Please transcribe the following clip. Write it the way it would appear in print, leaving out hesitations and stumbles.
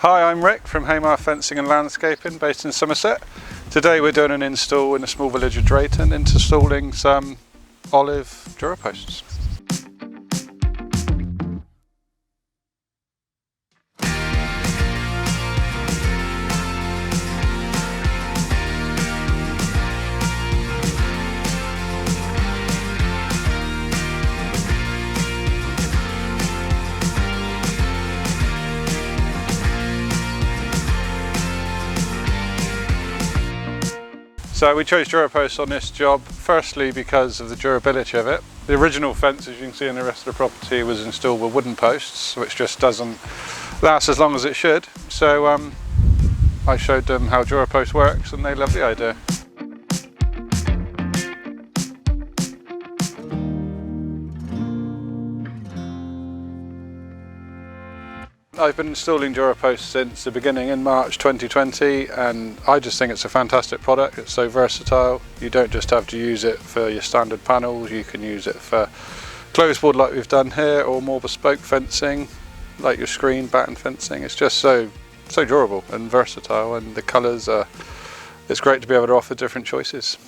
Hi, I'm Rick from Hamar Fencing and Landscaping based in Somerset. Today we're doing an install in a small village of Drayton, installing some olive DuraPosts. So we chose DuraPost on this job, firstly because of the durability of it. The original fence, as you can see in the rest of the property, was installed with wooden posts, which just doesn't last as long as it should. So I showed them how DuraPost works and they loved the idea. I've been installing DuraPost since the beginning in March 2020, and I just think it's a fantastic product. It's so versatile. You don't just have to use it for your standard panels, you can use it for closed board like we've done here, or more bespoke fencing like your screen batten fencing. It's just so durable and versatile, and the colours are, it's great to be able to offer different choices.